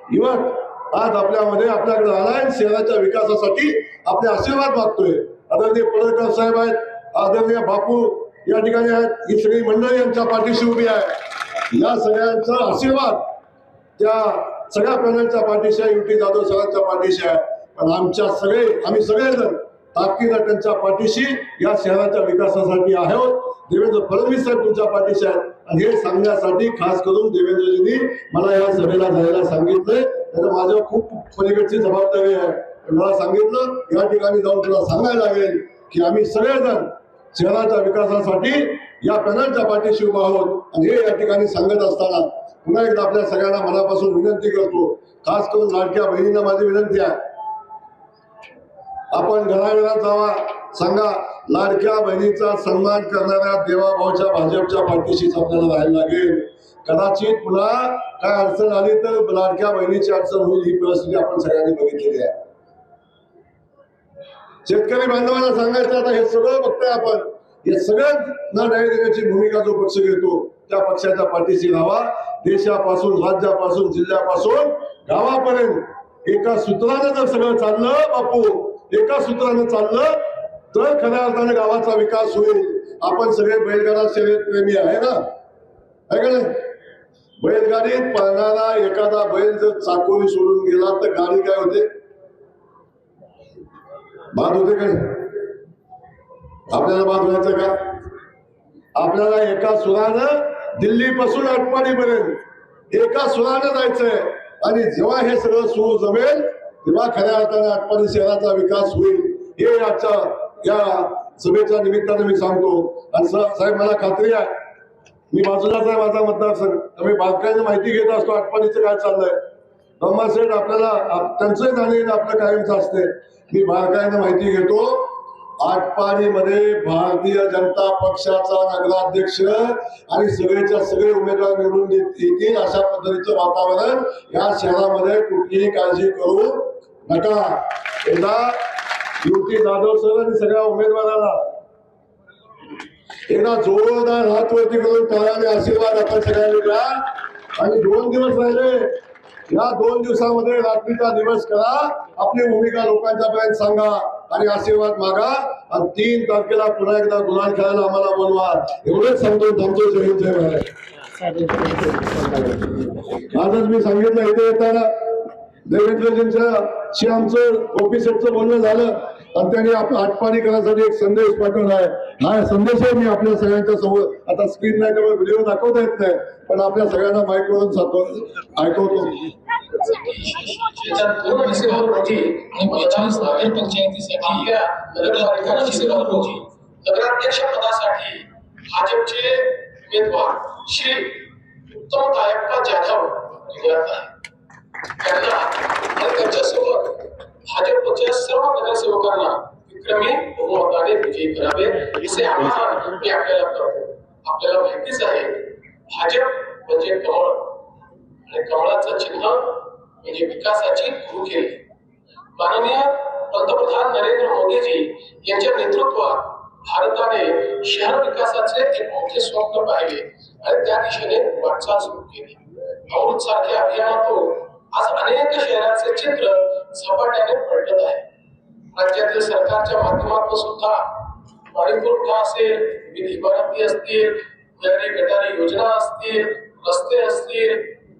D: युवक आज आपल्याकडे आलाय. शहराच्या विकासासाठी आपले आशीर्वाद मागतोय. आदरणीय पडळकर साहेब आहेत, आदरणीय बापू या ठिकाणी आहेत, ही सगळी मंडळी यांच्या पाठीशी उभी आहे. या सगळ्यांचा आशीर्वाद त्या सगळ्या पॅनलच्या पाठीशी आहे, युटी जाधव सरांच्या पाठीशी आहे. पण आम्ही सगळेजण ताकदीनं त्यांच्या पाठीशी या शहराच्या विकासासाठी आहोत. देवेंद्र फडणवीस साहेब तुमच्या पाठीशी आहेत आणि हे सांगण्यासाठी खास करून देवेंद्रजींनी मला या सभेला जायला सांगितलंय. तर माझ्यावर खूप पलीकडची जबाबदारी आहे. मला सांगितलं या ठिकाणी जाऊन तुला सांगायला लागेल की आम्ही सगळेजण शहराच्या विकासासाठी या पॅनलच्या पाठीशी उभा आहोत. आणि हे या ठिकाणी सांगत असताना पुन्हा एकदा आपल्या सगळ्यांना मनापासून विनंती करतो, खास करून लाडक्या बहिणींना माझी विनंती आहे, आपण घराघरात जावा, सांगा लाडक्या बहिणीचा सन्मान करणाऱ्या देवाभाऊच्या भाजपच्या पाठीशीच आपल्याला राहायला लागेल. कदाचित पुन्हा काय अडचण आली तर लाडक्या बहिणीची अडचण होईल, ही परिस्थिती आपण सगळ्यांनी बघितलेली आहे. शेतकरी बांधवांना सांगायचं आता हे सगळं बघतोय आपण, हे सगळ्यांना न्याय देण्याची भूमिका जो पक्ष घेतो त्या पक्षाच्या पाठीशी राहावा. देशापासून, राज्यापासून, जिल्ह्यापासून गावापर्यंत एका सूत्रानं जर सगळं चाललं बापू, एका सूत्रानं चाललं तर खऱ्या अर्थाने गावाचा विकास होईल. आपण सगळे बैलगाडा शर्यत प्रेमी आहे ना, आहे का नाही? बैलगाडीत पळणारा एखादा बैल जर चाकोरी सोडून गेला तर गाडी काय होते? बाद होते का नाही? आपल्याला बाद व्हायचं का? आपल्याला एका सुरानं दिल्लीपासून आटपाडीपर्यंत एका सुरानं जायचंय. आणि जेव्हा हे सगळं सुरू जमेल तेव्हा खऱ्या अर्थाने आटपाडी शहराचा विकास होईल. हे आजच्या या सभेच्या निमित्तानं मी सांगतो. आणि साहेब मला खात्री आहे, मी बाजूलाच आहे माझा मतदारसंघ, मी बारकाईने माहिती घेत असतो आटपाडीचं काय चाललंय. ब्रह्मासेठ आपल्याला त्यांचंही जाणीव आपलं कायमचं असते. मी बारकाईने माहिती घेतो. आटपाडीमध्ये भारतीय जनता पक्षाचा नगराध्यक्ष आणि सगळेच्या सगळे उमेदवार निवडून येतील अशा पद्धतीचं वातावरण या शहरामध्ये कुठलीही काळजी करू नका. एकदा युटी जाधव सर आणि सगळ्या उमेदवाराला एकदा जोरदार हात वरती करून टाळ्याने आशीर्वाद आपण सगळ्यांनी द्या. आणि 2 दिवस राहिले, या 2 दिवसामध्ये रात्रीचा दिवस करा, आपली भूमिका लोकांच्या पर्यंत सांगा आणि आशीर्वाद मागा. आणि 3 तारखेला पुन्हा एकदा गुलाल खेळायला आम्हाला बोलवा. एवढंच सांगतो. थांबतो. जय हिंद, जय महाराज. आजच मी सांगितलं इथे येताना देवेंद्रजींच्याशी आमचं ऑफिसरचं बोलणं झालं आणि त्यांनी आटपाडी करण्यासाठी एक संदेश पाठवला आहे. हा संदेश मी आपल्या सगळ्यांच्या समोर, आता स्क्रीन नाही त्यामुळे व्हिडिओ दाखवता येत नाही, पण आपल्या सगळ्यांना माईक वरून ऐकवतो.
E: नगराध्यक्ष पदासाठी भाजपचे उमेदवार श्री उत्तम कायप्पा जाधव रिंगणात आहे. त्यांना आणि त्यांच्यासोबत भाजपच्या सर्व नगरसेवकांना विक्रमी बहुमताने विजयी करावे असे आवाहन मी आपल्याला करतो. आपल्याला माहितीच आहे भाजप म्हणजे कमळ आणि कमळाचं चिन्ह म्हणजे विकासाची गुरुकिल्ली. माननीय पंतप्रधान नरेंद्र मोदीजी यांच्या नेतृत्वात भारताने शहर विकासाचे एक मोठे स्वप्न पाहिले आणि त्या दिशेने वाटचाल सुरू केली. अमृत सारख्या अभियानातून आज अनेक शहरांचे चित्र झपाट्याने पलटत आहे. राज्यातील सरकारच्या माध्यमातून सुद्धा पाणी पुरवठा असेल, विविध इमारती असतील, गटारी योजना असतील, रस्ते असतील,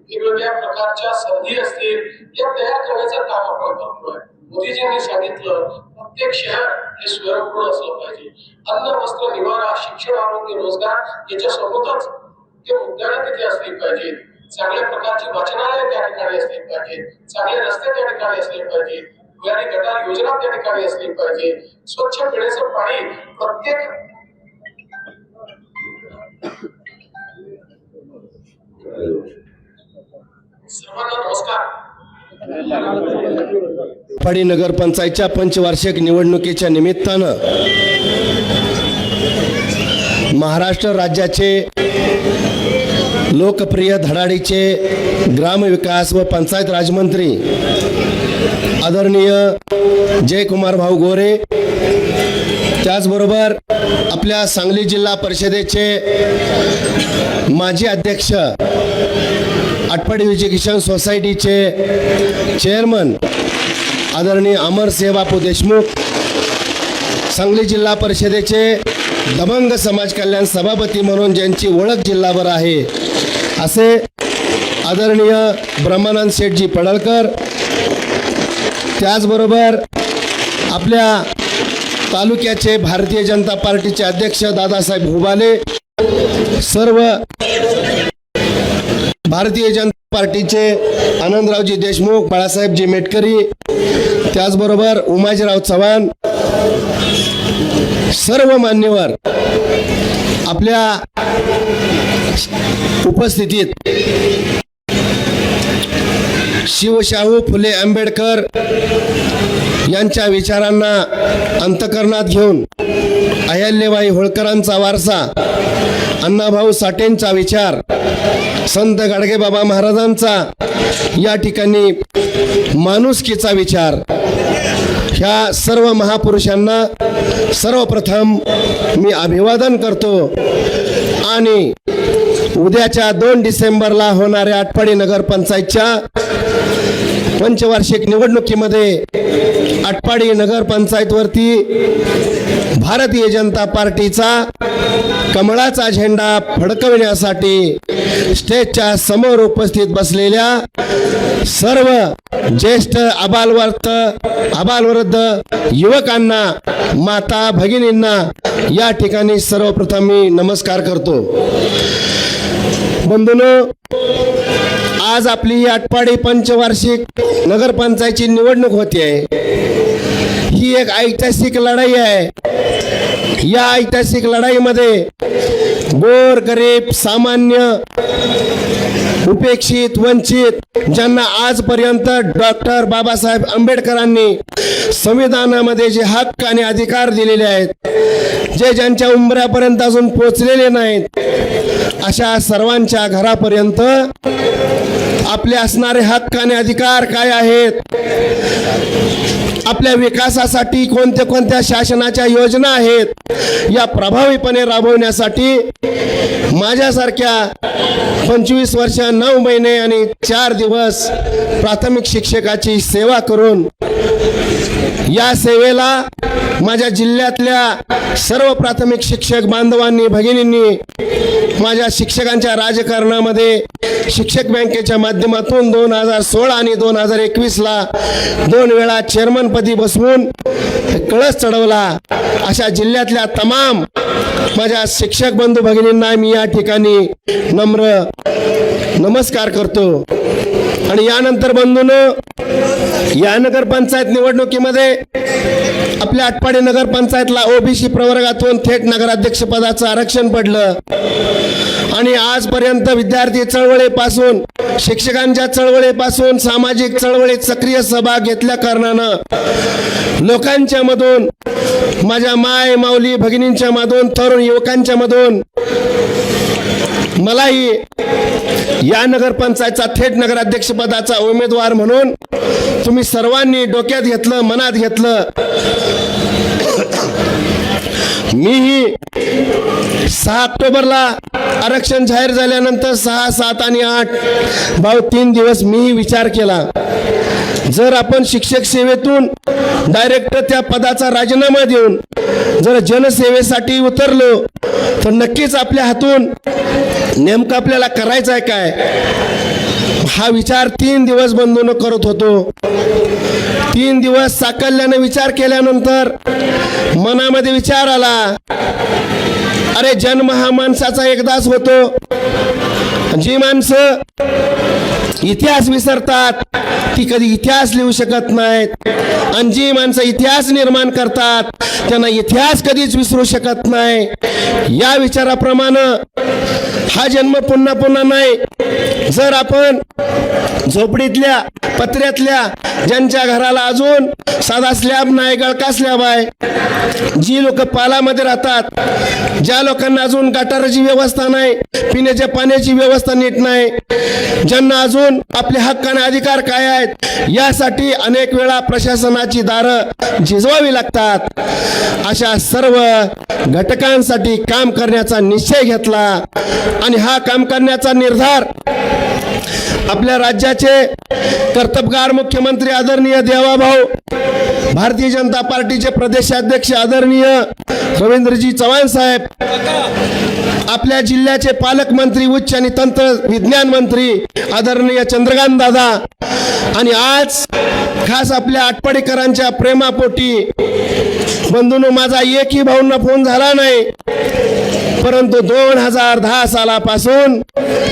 E: वेगवेगळ्या प्रकारच्या संधी असतील, या तयार करण्याचं काम आपण करतोय. मोदीजींनी सांगितलं प्रत्येक शहर हे स्वयंपूर्ण असलं पाहिजे. अन्न, वस्त्र, निवारा, शिक्षण, आरोग्य, रोजगार याच्यासोबतच ते उद्यानं तिथे असली पाहिजेत. चांगल्या प्रकारची वाचनालय त्या ठिकाणी असली पाहिजे, चांगले रस्ते त्या ठिकाणी असले पाहिजे, गटार योजना त्या ठिकाणी असली पाहिजे, स्वच्छ पिण्याचं पाणी प्रत्येक. सर्वांना नमस्कार.
F: आटपाडी नगरपंचायतच्या पंचवार्षिक निवडणुकीच्या निमित्तानं महाराष्ट्र राज्याचे लोकप्रिय धडाडीचे ग्रामविकास व पंचायत राजमंत्री आदरणीय जयकुमार भाऊ गोरे, त्याचबरोबर आपल्या सांगली जिल्हा परिषदेचे माजी अध्यक्ष, आटपाडी एज्युकेशन सोसायटीचे चेअरमन आदरणीय अमरसिंह बापू देशमुख, सांगली जिल्हा परिषदेचे दबंग समाज कल्याण सभापती म्हणून ज्यांची ओळख जिल्हाभर आहे असे आदरणीय ब्रह्मानंद शेठजी पडळकर, त्याचबरोबर आपल्या तालुक्याचे भारतीय जनता पार्टीचे अध्यक्ष दादासाहेब हुबाले, सर्व भारतीय जनता पार्टीचे आनंदरावजी देशमुख, बाळासाहेबजी मेटकरी, त्याचबरोबर उमाजीराव चव्हाण, सर्व मान्यवर आपल्या उपस्थितीत शिवशाहू फुले आंबेडकर यांच्या विचारांना अंतःकरणात घेऊन अहिल्याबाई होळकरांचा वारसा, अण्णाभाऊ साठेंचा विचार, संत गाडगेबाबा महाराजांचा या ठिकाणी माणुसकीचा विचार, ह्या सर्व महापुरुषांना सर्वप्रथम मी अभिवादन करतो आणि उद्याच्या 2 डिसेंबरला होणाऱ्या आटपाडी नगरपंचायतच्या पंचवार्षिक निवडणुकीमध्ये आटपाडी नगरपंचायतवरती भारतीय जनता पार्टीचा कमळाचा झेंडा फडकविण्यासाठी स्टेजच्या समोर उपस्थित बसलेल्या सर्व ज्येष्ठ आबालवृद्ध युवकांना, माता भगिनींना या ठिकाणी सर्वप्रथम मी नमस्कार करतो. बंधूंनो, आज आपली ही आटपाडी पंचवार्षिक नगरपंचायतची निवडणूक होती आहे. ही एक ऐतिहासिक लढाई आहे. या ऐतिहासिक लढाईमध्ये गोर गरीब, सामान्य, उपेक्षित, वंचित, ज्यांना आजपर्यंत डॉक्टर बाबासाहेब आंबेडकरांनी संविधानामध्ये जे हक्क आणि अधिकार दिलेले आहेत, जे ज्यांच्या उंबऱ्यापर्यंत अजून पोचलेले नाहीत, अशा सर्वांच्या घरापर्यंत आपले असणारे हक्क आणि अधिकार काय आहेत, आपल्या विकासासाठी कोणत्या कोणत्या शासनाच्या योजना आहेत, या प्रभावीपणे राबवण्यासाठी माझ्यासारख्या 25 वर्ष 9 महिने आणि 4 दिवस प्राथमिक शिक्षकाची सेवा करून या सेवेला माझ्या जिल्ह्यातल्या सर्व प्राथमिक शिक्षक बांधवांनी, भगिनींनी माझ्या शिक्षकांच्या राजकारणामध्ये शिक्षक बँकेच्या माध्यमातून 2016 आणि 2021ला 2 वेळा चेअरमनपदी बसवून कळस चढवला. अशा जिल्ह्यातल्या तमाम माझ्या शिक्षक बंधू भगिनींना मी या ठिकाणी नम्र नमस्कार करतो. आणि यानंतर बंधूंनो, या नगरपंचायत निवडणुकीमध्ये आपल्या आटपाडी नगरपंचायतला ओबीसी प्रवर्गातून थेट नगराध्यक्ष पदाचं आरक्षण पडलं. आणि आजपर्यंत विद्यार्थी चळवळीपासून, शिक्षकांच्या चळवळीपासून, सामाजिक चळवळीत सक्रिय सहभाग घेतल्या कारणानं लोकांच्या मधून, माझ्या माय माऊली भगिनींच्या मधून, तरुण युवकांच्या मधून मलाही या नगरपंचायतचा थेट नगराध्यक्ष पदाचा उमेदवार म्हणून तुम्ही सर्वांनी डोक्यात घेतलं, मनात घेतलं. मीही 6 ऑक्टोबरला आरक्षण जाहीर झाल्यानंतर 6, 7 आणि 8 भाऊ 3 दिवस मीही विचार केला, जर आपण शिक्षक सेवेतून डायरेक्ट त्या पदाचा राजीनामा देऊन जर जनसेवेसाठी उतरलो तर नक्कीच आपल्या हातून नेमकं आपल्याला करायचं आहे काय, हा विचार 3 दिवस बंधून करत होतो. 3 दिवस साकल्याने विचार केल्यानंतर मनामध्ये विचार आला, अरे जन्म हा माणसाचा एकदाच होतो. जी माणसं इतिहास विसरतात ती कधी इतिहास लिहू शकत नाहीत, आणि जी माणसं इतिहास निर्माण करतात त्यांना इतिहास कधीच विसरू शकत नाही. या विचाराप्रमाणे हा जन्म पुन्हा पुन्हा नाही. जर आपण झोपडीतल्या, पत्र्यातल्या ज्यांच्या घराला अजून साधा स्लॅब नाही, गळका स्लॅब आहे, जी लोक पालामध्ये राहतात, ज्या लोकांना अजून गटाराची व्यवस्था नाही, पिण्याच्या पाण्याची व्यवस्था नीट नाही, ज्यांना अजून आपल्या हक्काने अधिकार काय आहेत, यासाठी अनेक वेळा प्रशासनाची दारं झिजवावी लागतात. अशा सर्व घटकांसाठी काम करण्याचा निश्चय घेतला आणि हा काम करण्याचा निर्धार आपल्या राज्याचे कर्तबगार मुख्यमंत्री आदरणीय देवाभाऊ, भारतीय जनता पार्टीचे प्रदेशाध्यक्ष आदरणीय रवींद्रजी चव्हाण साहेब, आपल्या जिल्ह्याचे पालकमंत्री, उच्च आणि तंत्र विज्ञान मंत्री आदरणीय चंद्रकांत दादा, आणि आज खास आपल्या आटपाडीकरांच्या प्रेमापोटी बंधूंनो, माझा एकही भाऊंना फोन झाला नाही, परंतु 2010 सालापासून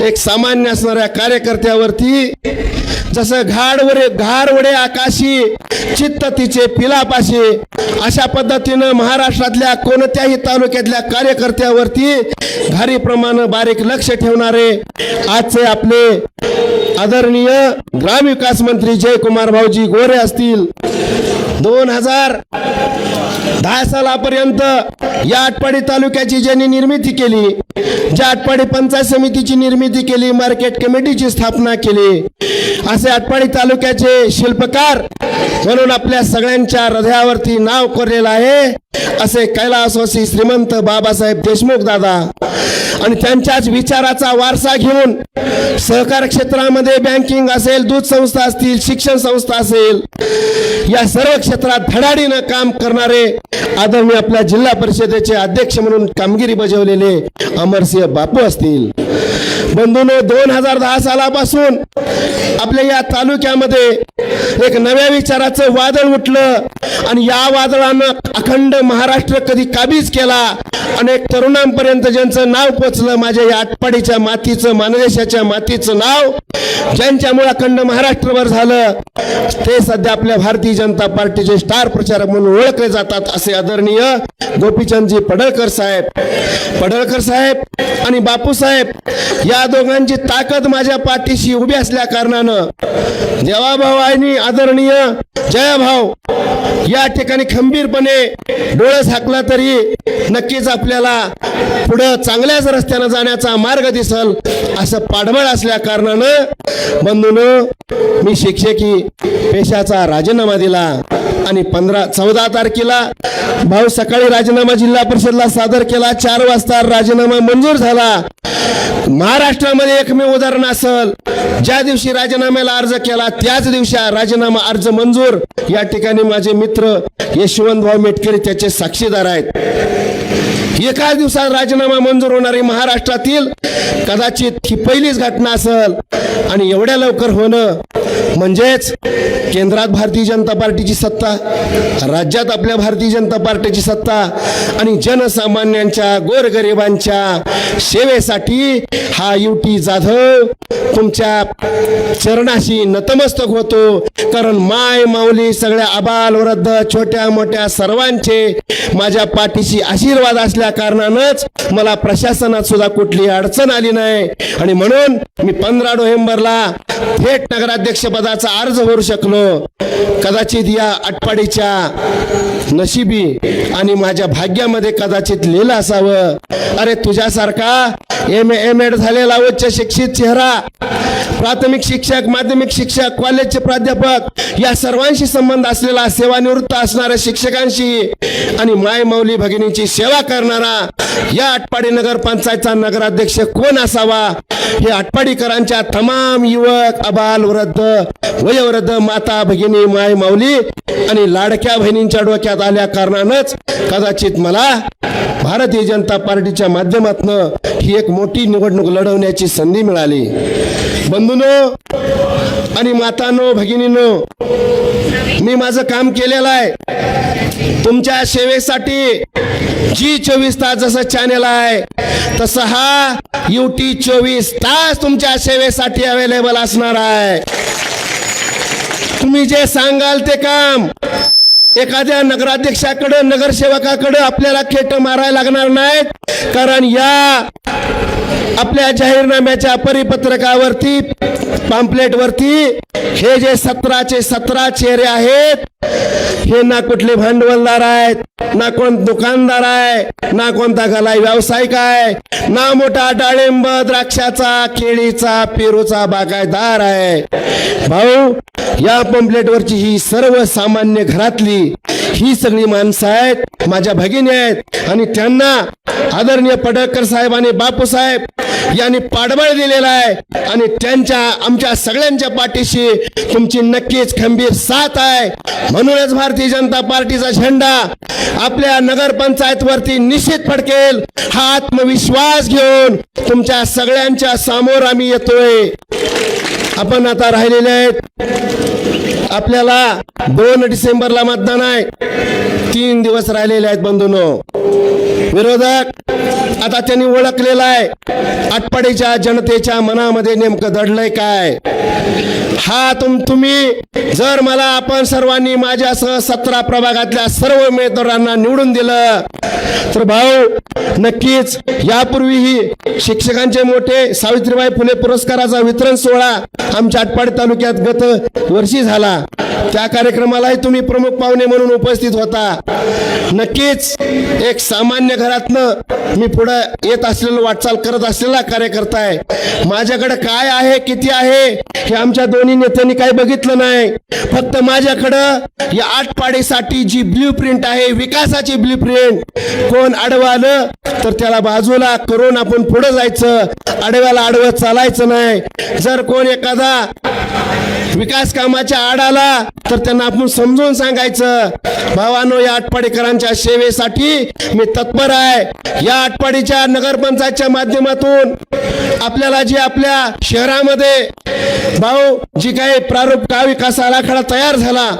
F: एक सामान्य असणाऱ्या कार्यकर्त्यावरती जसं घारवडे आकाशी चित्त तिचे पिलापाशी, अशा पद्धतीनं महाराष्ट्रातल्या कोणत्याही तालुक्यातल्या कार्यकर्त्यावरती घारीप्रमाणे बारीक लक्ष ठेवणारे आजचे आपले आदरणीय ग्रामविकास मंत्री जयकुमार भाऊजी गोरे असतील. 2010 सालापर्यंत या आटपाडी तालुक्याची ज्यांनी निर्मिती केली, ज्या आटपाडी पंचायत समितीची निर्मिती केली, मार्केट कमिटीची स्थापना केली, असे आटपाडी तालुक्याचे शिल्पकार म्हणून आपल्या सगळ्यांच्या हृदयावरती नाव कोरलेलं आहे असे कैलासवासी श्रीमंत बाबासाहेब देशमुख दादा, आणि त्यांच्याच विचाराचा वारसा घेऊन सहकार क्षेत्रामध्ये बँकिंग असेल, दूध संस्था असतील, शिक्षण संस्था असेल, या सर्व क्षेत्रात धडाडीनं काम करणारे आदरणीय आपल्या जिल्हा परिषदेचे अध्यक्ष म्हणून कामगिरी बजावलेले अमरसिंह बापू असतील. बंधूंनो, 2010 सालापासून आपल्या या तालुक्यामध्ये एक नव्या विचाराचं वादळ उठलं आणि या वादळानं अखंड महाराष्ट्र कधी काबीज केला. अनेक तरुणांपर्यंत ज्यांचं नाव पोचलं, माझ्या या आटपाडीच्या मातीचं, मानदेशाच्या मातीचं नाव ज्यांच्यामुळे अखंड महाराष्ट्रभर झालं, ते सध्या आपल्या भारतीय जनता पार्टीचे स्टार प्रचारक म्हणून ओळखले जातात असे आदरणीय गोपीचंदजी पडळकर साहेब आणि बापूसाहेब, या दोघांची ताकद माझ्या पाठीशी उभी असल्या कारणानं देवाभाऊ आणि आदरणीय जयाभाऊ या ठिकाणी खंबीरपणे डोळे झाकला तरी नक्कीच आपल्याला पुढे चांगल्याच रस्त्याने जाण्याचा मार्ग दिसल असं पाठबळ असल्या कारणानं बंधूंनो, मी शिक्षकी पेशाचा राजीनामा दिला आणि 14 तारखेला भाऊ सकाळी राजीनामा जिल्हा परिषदला सादर केला. 4 वाजता राजीनामा मंजूर झाला. महाराष्ट्रामध्ये एकमेव उदाहरण असेल, ज्या दिवशी राजीनाम्याला अर्ज केला त्याच दिवशी राजीनामा अर्ज मंजूर. या ठिकाणी माझे मित्र यशवंत भाऊ मेटकरी त्याचे साक्षीदार आहेत. एकाच दिवसात राजीनामा मंजूर होणारी महाराष्ट्रातील कदाचित ही पहिलीच घटना असेल, आणि एवढ्या लवकर होणं म्हणजेच केंद्रात भारतीय जनता पार्टीची सत्ता, राज्यात आपल्या भारतीय जनता पार्टीची सत्ता, आणि जनसामान्यांच्या गोरगरिबांच्या सेवेसाठी हा युटी जाधव तुमच्या चरणाशी नतमस्तक होतो. कारण माय माऊली सगळ्या आबाल वृद्ध छोट्या मोठ्या सर्वांचे माझ्या पाठीशी आशीर्वाद असल्या कारणानंच मला प्रशासनात सुद्धा कुठली अडचण आली नाही, आणि म्हणून मी 15 नोव्हेंबरला थेट नगराध्यक्ष पदाचा अर्ज भरू शकलो. कदाचित या आटपाडीच्या नशिबी आणि माझ्या भाग्यामध्ये कदाचित लिहिलं असावं, अरे तुझ्यासारखा एम.एड झालेला उच्च शिक्षित चेहरा, प्राथमिक शिक्षक, माध्यमिक शिक्षक, कॉलेजचे प्राध्यापक या सर्वांशी संबंध असलेला, सेवानिवृत्त असणाऱ्या शिक्षकांशी आणि माय माऊली भगिनीची सेवा करणारा या आटपाडी नगर पंचायतचा नगराध्यक्ष कोण असावा, हे आटपाडीकरांच्या तमाम युवक, अबाल वृद्ध, वयोवृद्ध, माता भगिनी, माय माऊली आणि लाडक्या बहिणींच्या डोक्यात आल्या कारणानंच कदाचित मला भारतीय जनता पार्टीच्या माध्यमातून ही एक मोठी निवडणूक लढवण्याची संधी मिळाली. बंधूंनो आणि मातांनो, भगिनींनो, मी माझं काम केलेलं आहे तुमच्या सेवेसाठी. जी 24 तास जसं चॅनेल आहे तसं हा युटी 24 तास तुमच्या सेवेसाठी अवेलेबल असणार आहे. तुम्ही जे सांगाल ते काम एखाद्या नगराध्यक्षाकडे, नगरसेवकाकडे आपल्याला खेट मारायला लागणार नाहीत, कारण या आपल्या जाहीरनाम्याच्या परिपत्रकावरती पॅम्पलेटवरती हे जे 17चे 17 चेहरे आहेत, हे ना कुठले भांडवलदार आहेत, ना कोण दुकानदार आहे, ना कोणता गलाई व्यावसायिक आहे, ना मोठा डाळिंब द्राक्षाचा केळीचा पेरूचा बागायतदार आहे. भाऊ, या पॅम्पलेटवरची ही सर्वसामान्य घरातली ही सगळी माणसं आहेत, माझ्या भगिनी आहेत, आणि त्यांना आदरणीय पडळकर साहेब आणि बापूसाहेब यांनी पाठबळ दिलेला आहे, आणि त्यांच्या आमच्या सगळ्यांच्या पाठीशी तुमची नक्कीच खंबीर साथ आहे. म्हणूनच भारतीय जनता पार्टीचा झेंडा आपल्या नगरपंचायत वरती निश्चित फडकेल. हा आत्मविश्वास घेऊन तुमच्या सगळ्यांच्या समोर आम्ही येतोय. आपण आता राहिलेले आहेत, आपल्याला 2 डिसेंबरला मतदान आहे. 3 दिवस राहिलेले आहेत बंधूंनो. विरोधक आता त्यांनी ओळखलेला आहे आटपाडीच्या जनतेच्या मनामध्ये नेमकं दडलंय काय. हा तुम्ही जर मला आपण सर्वांनी माझ्यासह 17 प्रभागातल्या सर्व उमेदवारांना निवडून दिलं तर भाऊ नक्कीच यापूर्वीही शिक्षकांचे मोठे सावित्रीबाई फुले पुरस्काराचा वितरण सोहळा आमच्या आटपाडी तालुक्यात गत वर्षी झाला. त्या कार्यक्रमालाही तुम्ही प्रमुख पाहुणे म्हणून उपस्थित होता. नक्कीच एक सामान्य घरातनं मी पुढे येत असलेलं वाटचाल करत असलेला कार्यकर्ता आहे. माझ्याकडे काय आहे किती आहे हे आमच्या दोन्ही नेत्यांनी काही बघितलं नाही. फक्त माझ्याकडं या आटपाडीसाठी जी ब्ल्यूप्रिंट आहे, विकासाची ब्ल्यूप्रिंट, कोण आडवं आलं तर त्याला बाजूला करून आपण पुढे जायचं, आडव्याला आडवं चालायचं नाही. जर कोण एखादा विकास कामाच्या आड आला तर त्यांना आपण समजून सांगायचं, भावानो या आटपाडीकरांच्या सेवेसाठी मी तत्पर आहे. या आटपाडीच्या नगरपंचायतच्या माध्यमातून आपल्याला जी आपल्या शहरामध्ये भाऊ जी काही प्रारूप का विकास आराखडा तयार झाला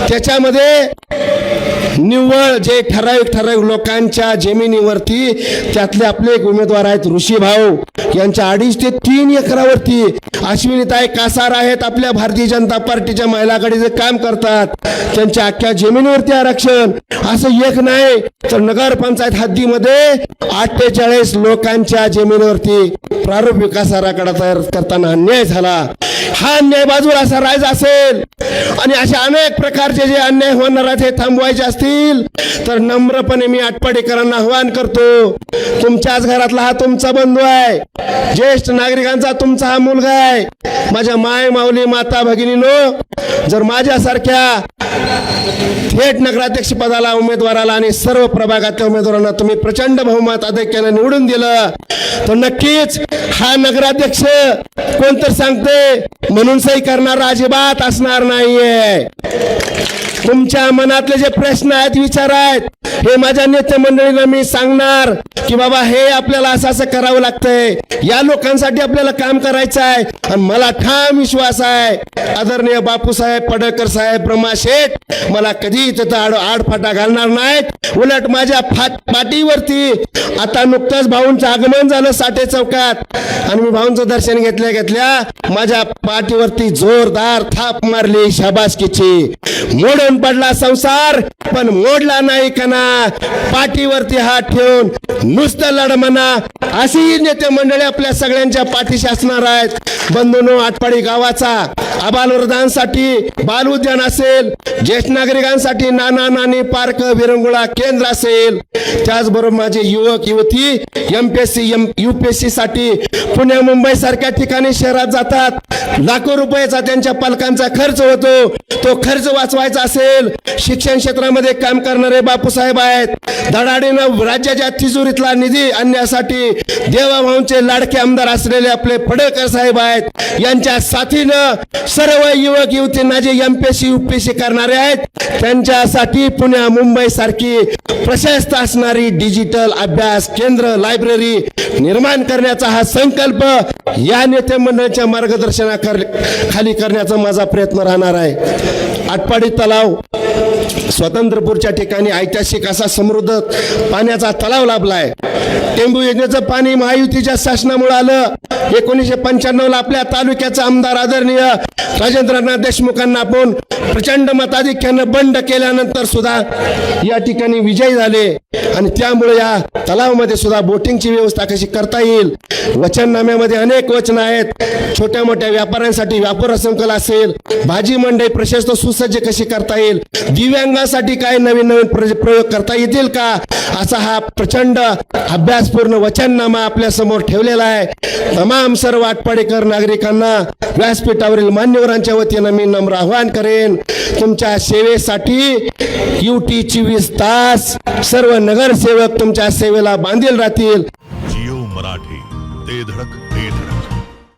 F: त्याच्यामध्ये निव्वळ जे ठराविक लोकांच्या जमिनीवरती त्यातले आपले एक उमेदवार आहेत ऋषी भाऊ यांच्या 2.5 ते 3 एकरावरती अश्विनीताई कासार आहेत, आपल्या भारतीय जनता पार्टीच्या महिला आघाडीचे काम करतात. त्यांच्या अख्ख्या जमिनीवरती आरक्षण. असं एक नाही तर नगरपंचायत हद्दीमध्ये 48 लोकांच्या जमिनीवरती प्रारूप विकास आराखडा तयार करताना अन्याय झाला. हा अन्याय बाजूला सरायचा असेल आणि अशा अनेक प्रकारचे जे अन्याय होणार आहेत हे थांबवायचे असतील तर नम्रपणे मी आटपाडीकरांना आवाहन करतो, तुमच्याच घरातला हा तुमचा बंधू आहे, ज्येष्ठ नागरिकांचा तुमचा हा मुलगा आहे. माझ्या माय माऊली माता भगिनीनो, जर माझ्यासारख्या थेट नगराध्यक्ष पदाला उमेदवाराला आणि सर्व प्रभागातल्या उमेदवारांना तुम्ही प्रचंड बहुमत आधिक्याने निवडून दिलं तर नक्कीच हा नगराध्यक्ष कोणतर सांगते म्हणून सही करणारा अजिबात असणार नाहीये. तुमच्या मनातले जे प्रश्न आहेत, विचार आहेत, हे माझ्या नेते मंडळींना मी सांगणार की बाबा हे आपल्याला असं करावं लागतंय, या लोकांसाठी आपल्याला काम करायचं आहे. आणि मला ठाम विश्वास आहे आदरणीय बापूसाहेब पडळकर साहेब ब्रह्मा शेठ मला कधी तिथं आडफाटा घालणार नाहीत. उलट माझ्या पाठीवरती आता नुकतंच भाऊंचं आगमन झालं साठे चौकात आणि मी भाऊंचं दर्शन घेतल्या माझ्या पाठीवरती जोरदार थाप मारली शाबासकीची. मोडून पडला संसार पण मोडला नाही कणा. पाठीवरती हात ठेवून नुसतं लढ म्हणा अशी नेते मंडळी आपल्या सगळ्यांच्या पाठीशी असणार आहेत. बंधूंनो, आटपाडी गावाचा आबालवृद्धांसाठी बाल उद्यान असेल, ज्येष्ठ नागरिकांसाठी नाना नानी पार्क विरंगुळा केंद्र असेल, त्याचबरोबर माझे युवक युवती MPSC UPSC साठी पुणे मुंबई सारख्या ठिकाणी शहरात जातात, लाखो रुपयाचा त्यांच्या पालकांचा खर्च होतो. तो खर्च वाचवायचा असेल, शिक्षण क्षेत्रामध्ये काम करणारे बापूसाहेब आहेत, धडाडीनं राज्याच्या तिजोरीतला निधी आणण्यासाठी देवाभाऊंचे लाडके आमदार असलेले आपले पडळकर साहेब आहेत. यांच्या साथीनं सर्व युवक युवतींना जे MPSC UPSC करणारे आहेत त्यांच्यासाठी पुणे मुंबई सारखी प्रशस्त असणारी डिजिटल अभ्यास केंद्र लायब्ररी निर्माण करण्याचा हा संकल्प या नेते मंडळाच्या मार्गदर्शनाखाली करण्याचा माझा प्रयत्न राहणार आहे. आटपाडी तलाव स्वतंत्रपूरच्या ठिकाणी ऐतिहासिक असा समृद्ध पाण्याचा तलाव लाभलाय. टेंबू योजनेचं पाणी महायुतीच्या शासनामुळे आलं. 1995 ला आपल्या तालुक्याचा आमदार आदरणीय राजेंद्रनाथ देशमुखांना आपण प्रचंड मताधिक्यानं बंड केल्यानंतर सुद्धा या ठिकाणी विजयी झाले आणि त्यामुळे या तलावामध्ये सुद्धा बोटिंगची व्यवस्था कशी करता येईल, वचननाम्यामध्ये अनेक वचन आहेत. छोट्या मोठ्या व्यापाऱ्यांसाठी व्यापार संकुल असेल, भाजी मंडई प्रशस्त सुसज्ज कशी करता येईल, दिव्यांगासाठी काय नवीन नवीन प्रयोग करता येतील का, असा हा प्रचंड अभ्यासपूर्ण वचननामा आपल्या समोर ठेवलेला आहे. तमाम सर्व आटपाडीकर नागरिकांना व्यासपीठावरील मान्यवरांच्या वतीनं मी नम्र आवाहन करेन, तुमच्या सेवेसाठी UT 24 तास सर्व नगरसेवक तुमच्या सेवेला बांधील राहतील.
A: जिओ मराठी, ते धडक ते धडक.